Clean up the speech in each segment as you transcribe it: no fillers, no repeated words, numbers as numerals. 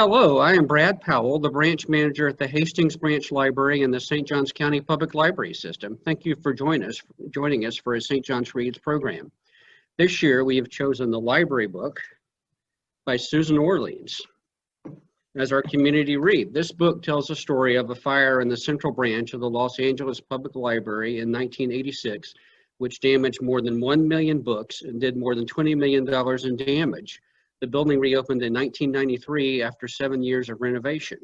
Hello, I am Brad Powell, the branch manager at the Hastings Branch Library in the St. Johns County Public Library System. Thank you for joining us for a St. John's Reads program. This year, we have chosen the library book by Susan Orleans as our community read. This book tells the story of a fire in the Central Branch of the Los Angeles Public Library in 1986, which damaged more than 1 million books and did more than $20 million in damage. The building reopened in 1993 after 7 years of renovation.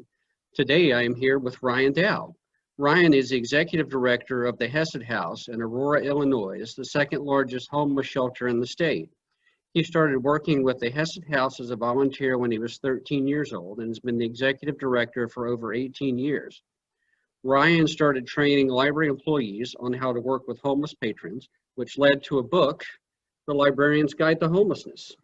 Today, I am here with Ryan Dowd. Ryan is the executive director of the Hesed House in Aurora, Illinois, the second largest homeless shelter in the state. He started working with the Hesed House as a volunteer when he was 13 years old and has been the executive director for over 18 years. Ryan started training library employees on how to work with homeless patrons, which led to a book, The Librarian's Guide to Homelessness,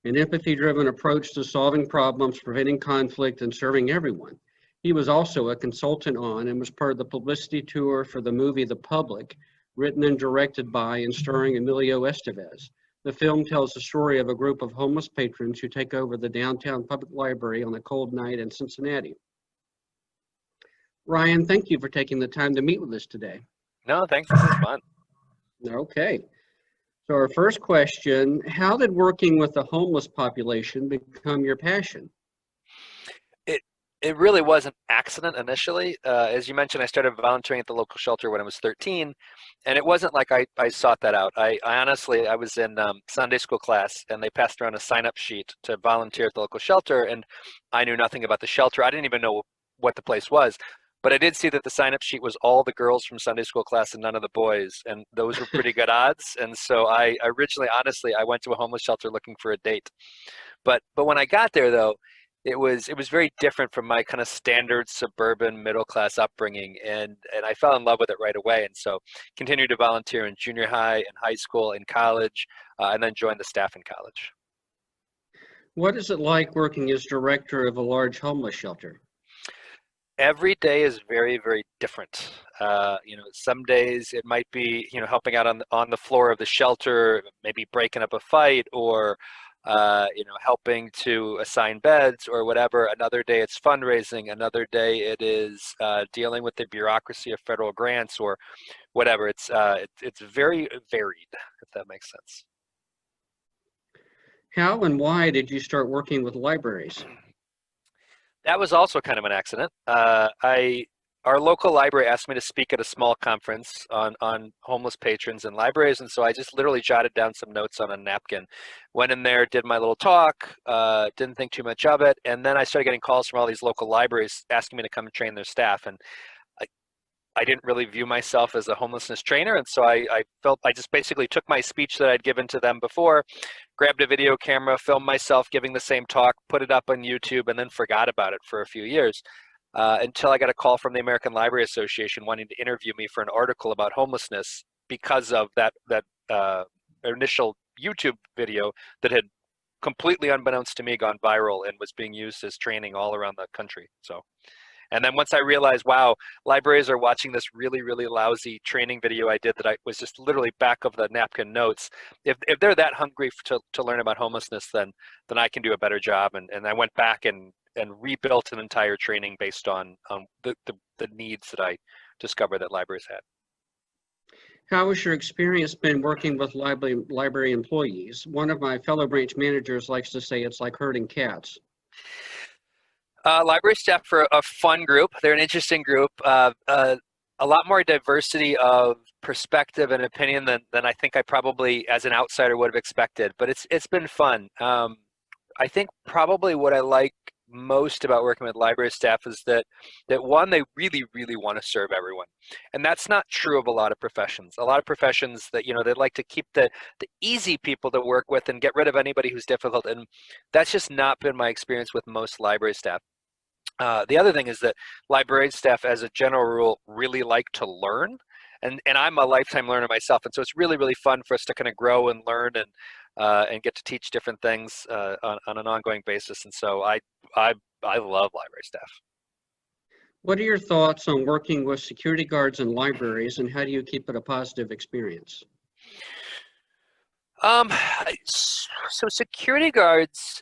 an empathy-driven approach to solving problems, preventing conflict, and serving everyone. He was also a consultant on and was part of the publicity tour for the movie The Public, written and directed by and starring Emilio Estevez. The film tells the story of a group of homeless patrons who take over the downtown public library on a cold night in Cincinnati. Ryan, thank you for taking the time to meet with us today. No, thanks. This is fun. Okay. So our first question, how did working with the homeless population become your passion? It really was an accident initially. As you mentioned, I started volunteering at the local shelter when I was 13, and it wasn't like I sought that out. I honestly, I was in Sunday school class, and they passed around a sign-up sheet to volunteer at the local shelter, and I knew nothing about the shelter. I didn't even know what the place was. But I did see that the sign-up sheet was all the girls from Sunday school class and none of the boys, and those were pretty good odds. And so I originally, honestly, I went to a homeless shelter looking for a date. But when I got there, though, it was very different from my kind of standard suburban middle-class upbringing, and I fell in love with it right away. And so continued to volunteer in junior high and high school and college, and then joined the staff in college. What is it like working as director of a large homeless shelter? Every day is very, very different. Some days it might be, helping out on the floor of the shelter, maybe breaking up a fight, or helping to assign beds or whatever. Another day it's fundraising. Another day it is dealing with the bureaucracy of federal grants or whatever. It's very varied, if that makes sense. How and why did you start working with libraries? That was also kind of an accident. Our local library asked me to speak at a small conference on homeless patrons and libraries, and so I just literally jotted down some notes on a napkin, went in there, did my little talk, didn't think too much of it, and then I started getting calls from all these local libraries asking me to come and train their staff, and I didn't really view myself as a homelessness trainer, and so I felt I just basically took my speech that I'd given to them before, grabbed a video camera, filmed myself giving the same talk, put it up on YouTube, and then forgot about it for a few years until I got a call from the American Library Association wanting to interview me for an article about homelessness because of that initial YouTube video that had completely unbeknownst to me gone viral and was being used as training all around the country. And then once I realized, wow, libraries are watching this really, really lousy training video I did that I was just literally back of the napkin notes. If they're that hungry to learn about homelessness, then I can do a better job. And I went back and rebuilt an entire training based on the needs that I discovered that libraries had. How has your experience been working with library employees? One of my fellow branch managers likes to say it's like herding cats. Library staff are a fun group. They're an interesting group. A lot more diversity of perspective and opinion than I think I probably, as an outsider, would have expected. But it's been fun. I think probably what I like most about working with library staff is that one, they really, really want to serve everyone. And that's not true of a lot of professions. A lot of professions that, they'd like to keep the easy people to work with and get rid of anybody who's difficult. And that's just not been my experience with most library staff. The other thing is that library staff, as a general rule, really like to learn. And I'm a lifetime learner myself. And so it's really, really fun for us to kind of grow and learn and get to teach different things on an ongoing basis. And so I love library staff. What are your thoughts on working with security guards in libraries, and how do you keep it a positive experience? So security guards,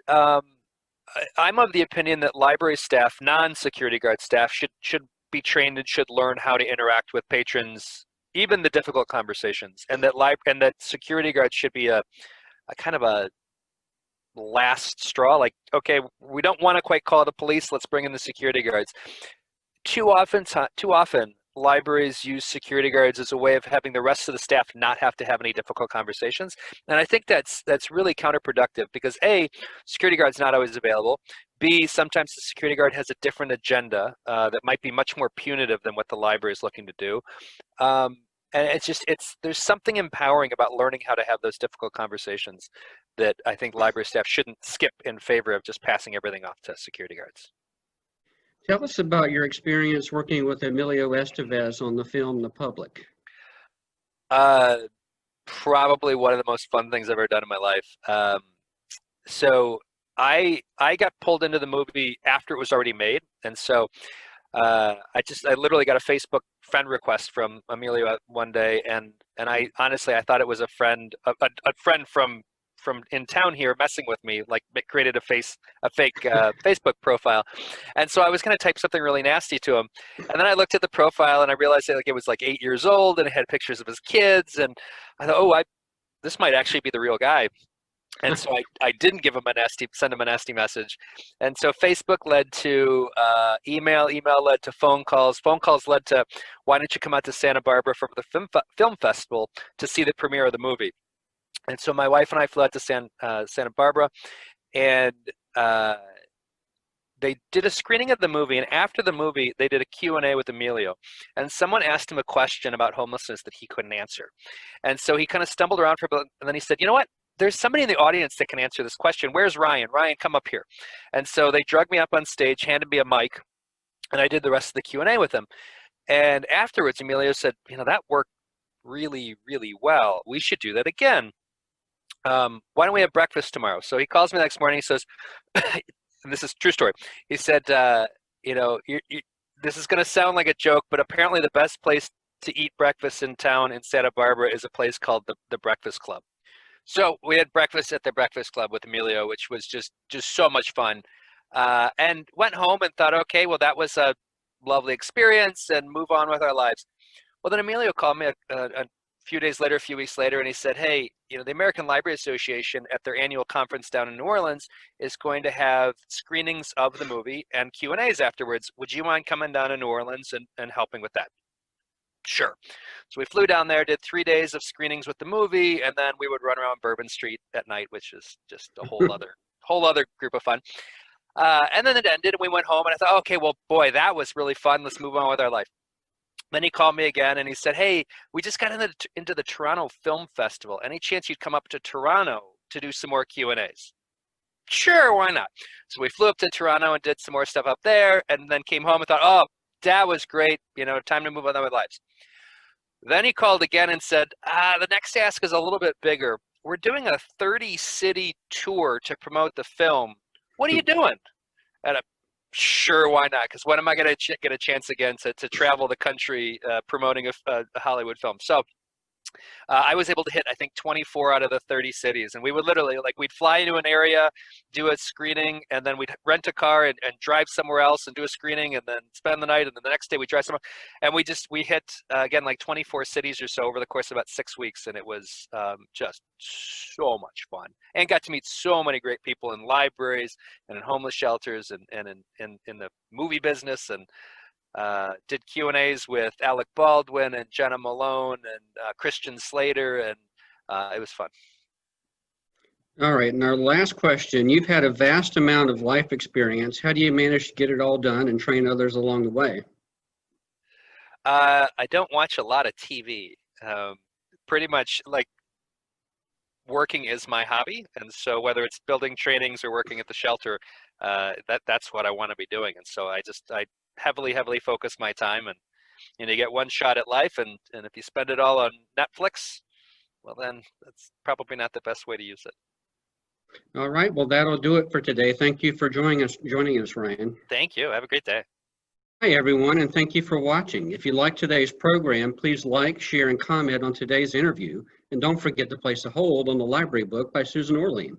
I'm of the opinion that library staff, non-security guard staff, should be trained and should learn how to interact with patrons, even the difficult conversations, and that security guards should be a kind of a last straw. Like, okay, we don't want to quite call the police, let's bring in the security guards. Too often, libraries use security guards as a way of having the rest of the staff not have to have any difficult conversations. And I think that's really counterproductive because A, security guard's not always available. B, sometimes the security guard has a different agenda that might be much more punitive than what the library is looking to do. And there's something empowering about learning how to have those difficult conversations that I think library staff shouldn't skip in favor of just passing everything off to security guards. Tell us about your experience working with Emilio Estevez on the film The Public. Probably one of the most fun things I've ever done in my life. So I got pulled into the movie after it was already made, and so I literally got a Facebook friend request from Emilio one day, and I honestly thought it was a friend from in town here messing with me, like created a fake Facebook profile. And so I was going to type something really nasty to him. And then I looked at the profile and I realized that, like, it was like 8 years old and it had pictures of his kids. And I thought, oh, this might actually be the real guy. And so I didn't send him a nasty message. And so Facebook led to email led to phone calls led to, why don't you come out to Santa Barbara for the film festival to see the premiere of the movie? And so my wife and I flew out to Santa Barbara, and they did a screening of the movie. And after the movie, they did a Q&A with Emilio. And someone asked him a question about homelessness that he couldn't answer. And so he kind of stumbled around for a bit, and then he said, you know what? There's somebody in the audience that can answer this question. Where's Ryan? Ryan, come up here. And so they drugged me up on stage, handed me a mic, and I did the rest of the Q&A with him. And afterwards, Emilio said, you know, that worked really, really well. We should do that again. Why don't we have breakfast tomorrow? So he calls me the next morning. He says, and this is a true story. He said, you know, this is going to sound like a joke, but apparently the best place to eat breakfast in town in Santa Barbara is a place called the Breakfast Club. So we had breakfast at the Breakfast Club with Emilio, which was just so much fun. And went home and thought, okay, well, that was a lovely experience, and move on with our lives. Well, then Emilio called me a few weeks later, and he said, hey, you know, the American Library Association at their annual conference down in New Orleans is going to have screenings of the movie and Q&As afterwards. Would you mind coming down to New Orleans and helping with that? Sure. So we flew down there, did 3 days of screenings with the movie, and then we would run around Bourbon Street at night, which is just a whole other group of fun. And then it ended, and we went home, and I thought, okay, well, boy, that was really fun. Let's move on with our life. Then he called me again and he said, hey, we just got into the Toronto Film Festival. Any chance you'd come up to Toronto to do some more Q&As? Sure, why not? So we flew up to Toronto and did some more stuff up there, and then came home and thought, oh, that was great. You know, time to move on with our lives. Then he called again and said, the next task is a little bit bigger. We're doing a 30-city tour to promote the film. What are you doing? And sure, why not? Because when am I going to get a chance again to travel the country promoting a Hollywood film? So I was able to hit, I think, 24 out of the 30 cities. And we would literally, like, we'd fly into an area, do a screening, and then we'd rent a car and drive somewhere else and do a screening, and then spend the night. And then the next day we'd drive somewhere. And we hit, again, like 24 cities or so over the course of about 6 weeks. And it was just so much fun. And got to meet so many great people in libraries and in homeless shelters and in the movie business, and did Q&As with Alec Baldwin and Jenna Malone and Christian Slater, and it was fun. All right, and our last question, you've had a vast amount of life experience. How do you manage to get it all done and train others along the way? I don't watch a lot of TV. Pretty much, like, working is my hobby, and so whether it's building trainings or working at the shelter, that's what I want to be doing. And so I heavily focus my time, and you get one shot at life, and if you spend it all on Netflix, well, then that's probably not the best way to use it. All right, well, that'll do it for today. Thank you for joining us, Ryan. Thank you. Have a great day. Hi, everyone, and thank you for watching. If you like today's program, please like, share, and comment on today's interview, and don't forget to place a hold on the library book by Susan Orlean.